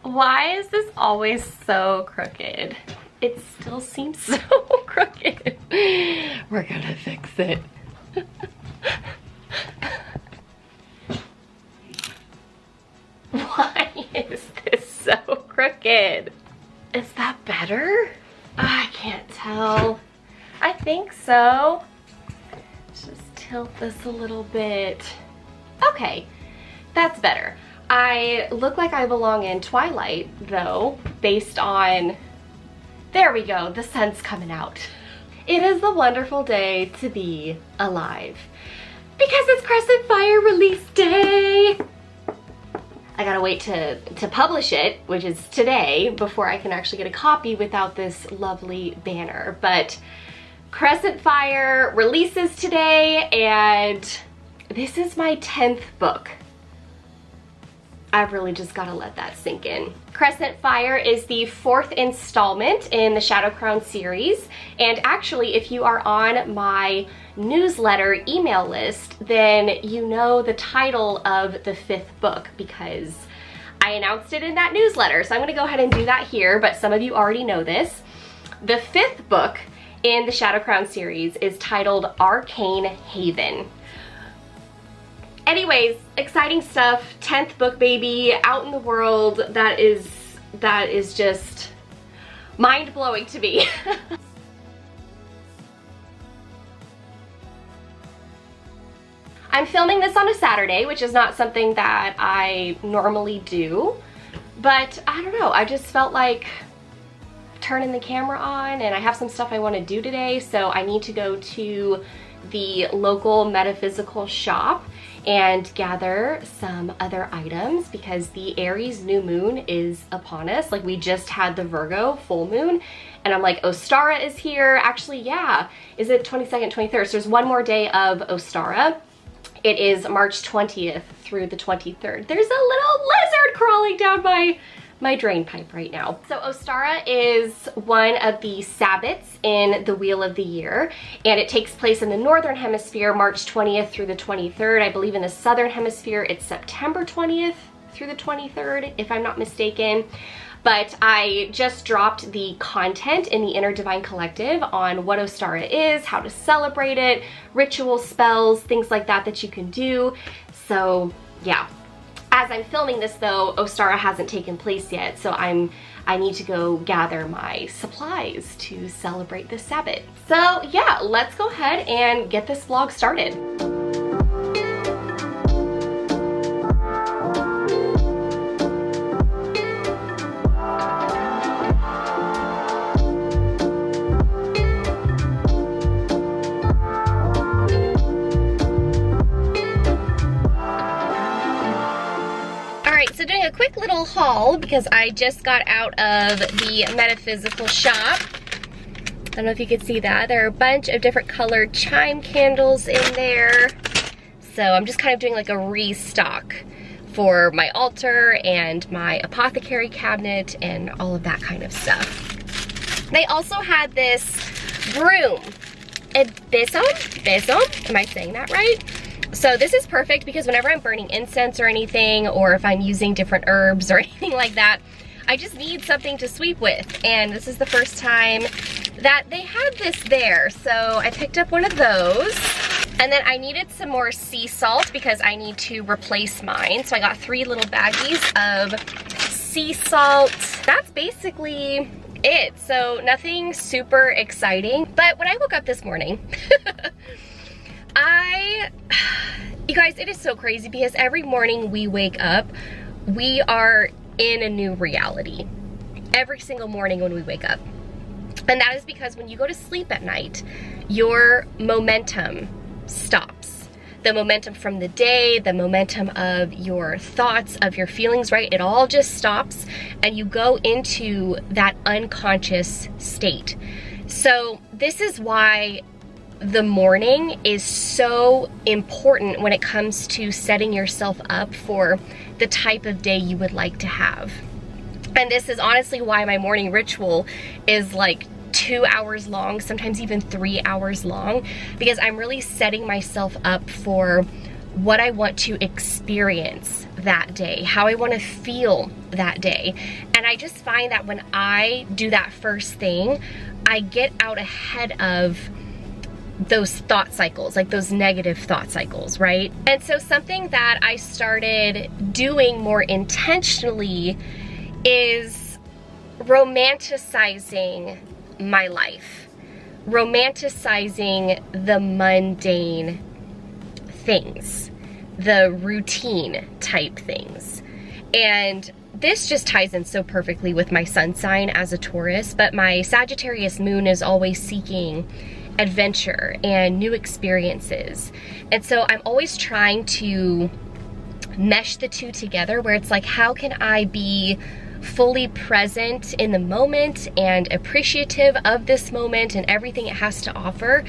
Why is this always so crooked? It still seems so crooked. We're gonna fix it. Why is this so crooked? Is that better? I can't tell. I think so. Let's just tilt this a little bit. Okay, that's better. I look like I belong in Twilight, though, based on... There we go, the sun's coming out. It is a wonderful day to be alive. Because it's Crescent Fire release day! I gotta wait to publish it, which is today, before I can actually get a copy without this lovely banner. But Crescent Fire releases today, and this is my 10th book. I've really just gotta let that sink in. Crescent Fire is the 4th installment in the Shadow Crown series, and actually if you are on my newsletter email list, then you know the title of the 5th book because I announced it in that newsletter. So I'm gonna go ahead and do that here, but some of you already know this. The 5th book in the Shadow Crown series is titled Arcane Haven. Anyways, exciting stuff. 10th book, baby, out in the world. That is just mind-blowing to me. I'm filming this on a Saturday, which is not something that I normally do, but I don't know, I just felt like turning the camera on, and I have some stuff I want to do today, so I need to go to the local Metaphysical shop and gather some other items because the Aries new moon is upon us. Like, we just had the Virgo full moon, and I'm like, Ostara is here. Actually, yeah, is it 22nd, 23rd? So there's one more day of Ostara. It is March 20th through the 23rd. There's a little lizard crawling down my drain pipe right now. So Ostara is one of the Sabbats in the Wheel of the Year, and it takes place in the Northern Hemisphere, March 20th through the 23rd. I believe in the Southern Hemisphere, it's September 20th through the 23rd, if I'm not mistaken. But I just dropped the content in the Inner Divine Collective on what Ostara is, how to celebrate it, ritual spells, things like that that you can do. So yeah. As I'm filming this though, Ostara hasn't taken place yet, so I need to go gather my supplies to celebrate this Sabbath. So yeah, let's go ahead and get this vlog started. So doing a quick little haul because I just got out of the Metaphysical shop. I don't know if you can see that. There are a bunch of different colored chime candles in there. So I'm just kind of doing like a restock for my altar and my apothecary cabinet and all of that kind of stuff. They also had this broom. Besom? Am I saying that right? So this is perfect because whenever I'm burning incense or anything, or if I'm using different herbs or anything like that, I just need something to sweep with. And this is the first time that they had this there. So I picked up one of those. And then I needed some more sea salt because I need to replace mine. So I got 3 little baggies of sea salt. That's basically it. So nothing super exciting. But when I woke up this morning, you guys, it is so crazy because every morning we wake up, we are in a new reality. Every single morning when we wake up. And that is because when you go to sleep at night, your momentum stops. The momentum from the day, the momentum of your thoughts, of your feelings, right? It all just stops and you go into that unconscious state. So this is why the morning is so important when it comes to setting yourself up for the type of day you would like to have. And this is honestly why my morning ritual is like 2 hours long, sometimes even 3 hours long, because I'm really setting myself up for what I want to experience that day, how I want to feel that day. And I just find that when I do that first thing, I get out ahead of those thought cycles, like those negative thought cycles, right? And so something that I started doing more intentionally is romanticizing my life, romanticizing the mundane things, the routine type things. And this just ties in so perfectly with my sun sign as a Taurus, but my Sagittarius moon is always seeking adventure and new experiences. And so I'm always trying to mesh the two together, where it's like, how can I be fully present in the moment and appreciative of this moment and everything it has to offer,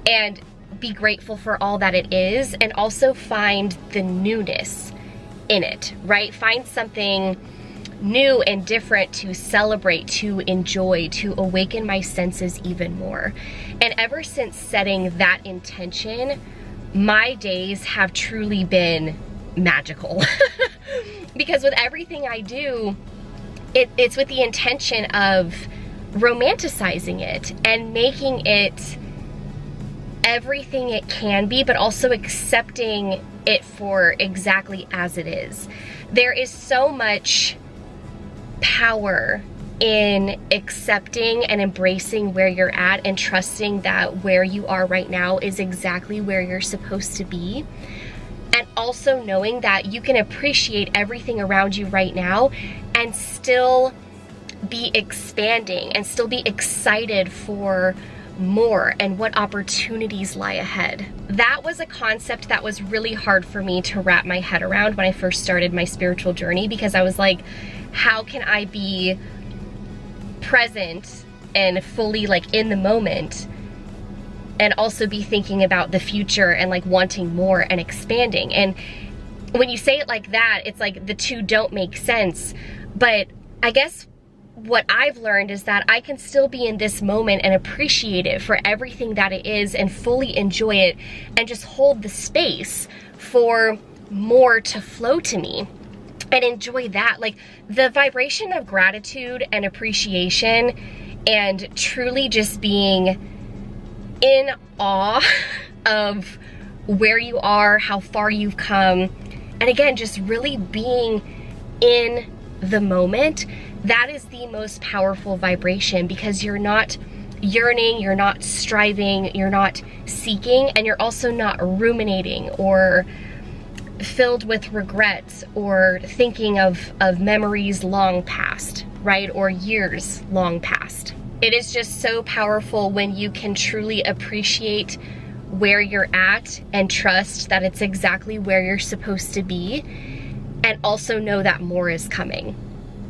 and be grateful for all that it is, and also find the newness in it, right? Find something new and different to celebrate, to enjoy, to awaken my senses even more. And ever since setting that intention, my days have truly been magical. Because with everything I do, it's with the intention of romanticizing it and making it everything it can be, but also accepting it for exactly as it is. There is so much power in accepting and embracing where you're at and trusting that where you are right now is exactly where you're supposed to be. And also knowing that you can appreciate everything around you right now and still be expanding and still be excited for more and what opportunities lie ahead. That was a concept that was really hard for me to wrap my head around when I first started my spiritual journey, because I was like, how can I be present and fully like in the moment and also be thinking about the future and like wanting more and expanding? And when you say it like that, it's like the two don't make sense. But I guess what I've learned is that I can still be in this moment and appreciate it for everything that it is and fully enjoy it and just hold the space for more to flow to me and enjoy that. Like the vibration of gratitude and appreciation and truly just being in awe of where you are, how far you've come, and again, just really being in the moment. That is the most powerful vibration, because you're not yearning, you're not striving, you're not seeking, and you're also not ruminating or filled with regrets or thinking of memories long past, right? Or years long past. It is just so powerful when you can truly appreciate where you're at and trust that it's exactly where you're supposed to be, and also know that more is coming.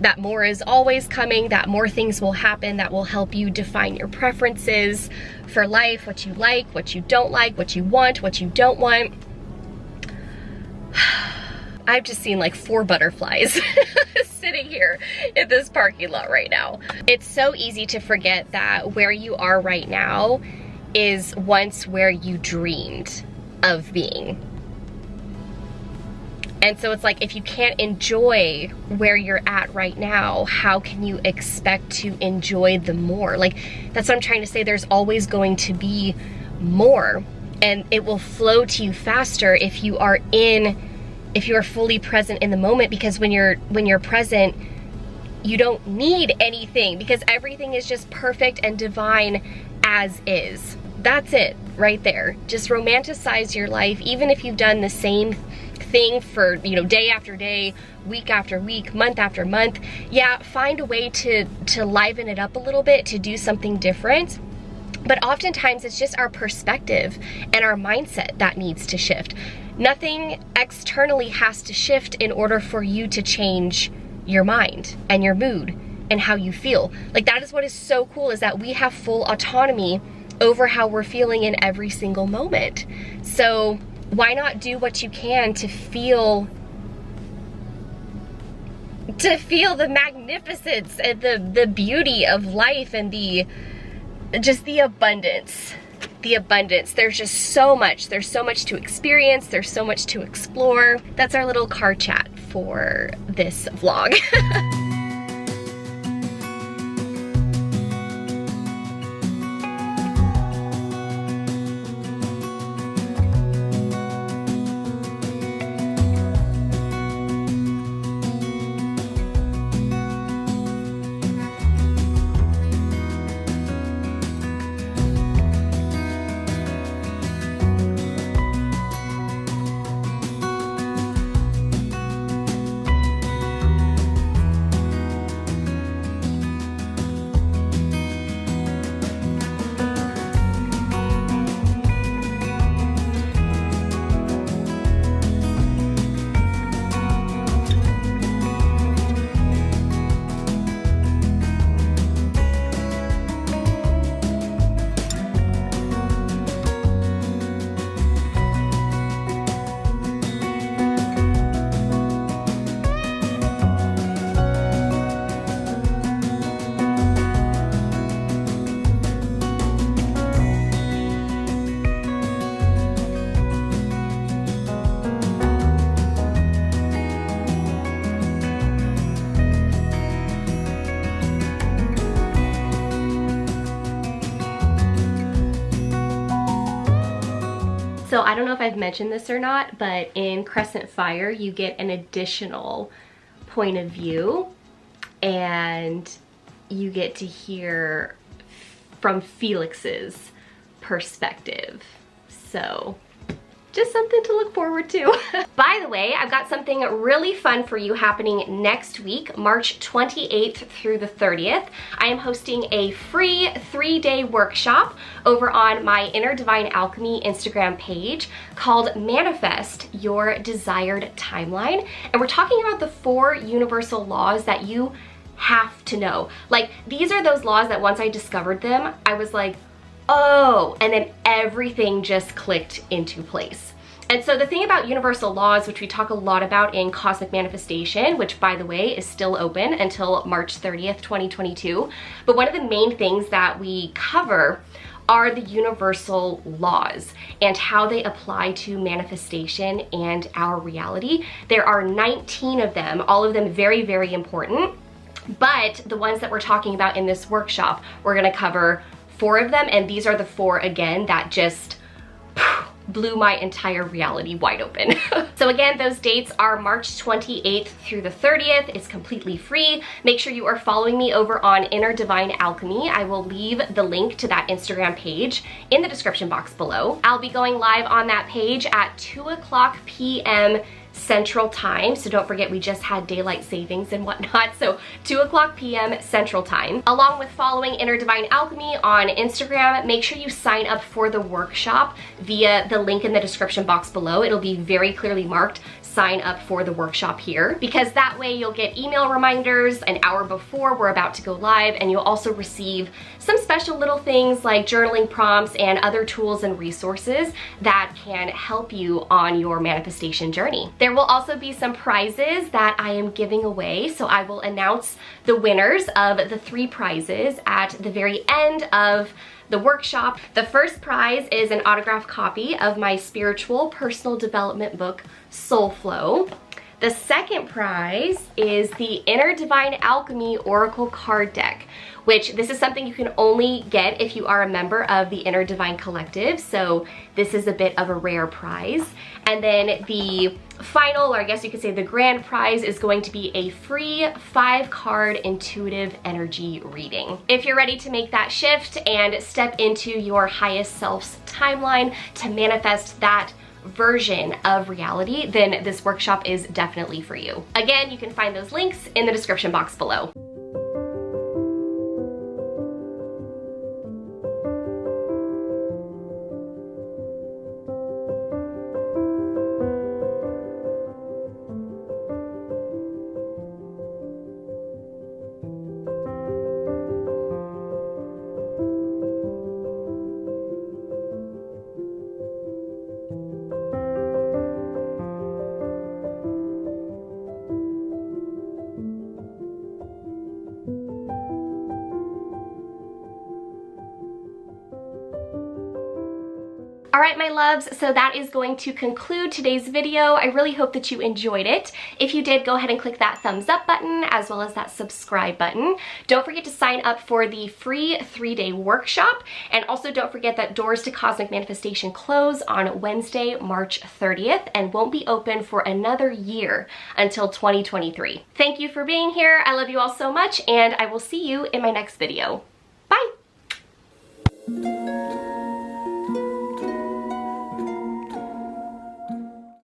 That more is always coming, that more things will happen that will help you define your preferences for life, what you like, what you don't like, what you want, what you don't want. I've just seen like 4 butterflies sitting here in this parking lot right now. It's so easy to forget that where you are right now is once where you dreamed of being. And so it's like, if you can't enjoy where you're at right now, how can you expect to enjoy the more? Like, that's what I'm trying to say. There's always going to be more, and it will flow to you faster if you are fully present in the moment, because when you're present, you don't need anything, because everything is just perfect and divine as is. That's it right there. Just romanticize your life, even if you've done the same thing for, day after day, week after week, month after month. Yeah, find a way to liven it up a little bit, to do something different. But oftentimes it's just our perspective and our mindset that needs to shift. Nothing externally has to shift in order for you to change your mind and your mood and how you feel. Like, that is what is so cool, is that we have full autonomy over how we're feeling in every single moment. So why not do what you can to feel the magnificence and the beauty of life and the just the abundance. The abundance. There's just so much. There's so much to experience. There's so much to explore. That's our little car chat for this vlog. So I don't know if I've mentioned this or not, but in Crescent Fire, you get an additional point of view and you get to hear from Felix's perspective. So just something to look forward to. By the way, I've got something really fun for you happening next week, March 28th through the 30th. I am hosting a free 3-day workshop over on my Inner Divine Alchemy Instagram page called Manifest Your Desired Timeline. And we're talking about the 4 universal laws that you have to know. Like, these are those laws that once I discovered them, I was like, oh, and then everything just clicked into place. And so the thing about universal laws, which we talk a lot about in Cosmic Manifestation, which by the way is still open until March 30th, 2022, but one of the main things that we cover are the universal laws and how they apply to manifestation and our reality. There are 19 of them, all of them very, very important, but the ones that we're talking about in this workshop, we're gonna cover 4 of them, and these are the 4 again that just blew my entire reality wide open. So again, those dates are March 28th through the 30th. It's completely free. Make sure you are following me over on Inner Divine Alchemy. I will leave the link to that Instagram page in the description box below. I'll be going live on that page at 2:00 p.m. Central Time, so don't forget we just had daylight savings and whatnot, so 2:00 p.m. Central Time. Along with following Inner Divine Alchemy on Instagram, make sure you sign up for the workshop via the link in the description box below. It'll be very clearly marked, sign up for the workshop here, because that way you'll get email reminders an hour before we're about to go live, and you'll also receive some special little things like journaling prompts and other tools and resources that can help you on your manifestation journey. There will also be some prizes that I am giving away, so I will announce the winners of the 3 prizes at the very end of the workshop. The first prize is an autographed copy of my spiritual personal development book, SOULFLOW. The second prize is the Inner Divine Alchemy Oracle card deck, which this is something you can only get if you are a member of the Inner Divine Collective, so this is a bit of a rare prize. And then the final, or I guess you could say the grand prize, is going to be a free 5-card intuitive energy reading. If you're ready to make that shift and step into your highest self's timeline to manifest that version of reality, then this workshop is definitely for you. Again, you can find those links in the description box below. All right, my loves, so that is going to conclude today's video. I really hope that you enjoyed it. If you did, go ahead and click that thumbs up button as well as that subscribe button. Don't forget to sign up for the free 3-day workshop, and also don't forget that doors to cosmic manifestation close on Wednesday, March 30th and won't be open for another year until 2023. Thank you for being here. I love you all so much, and I will see you in my next video.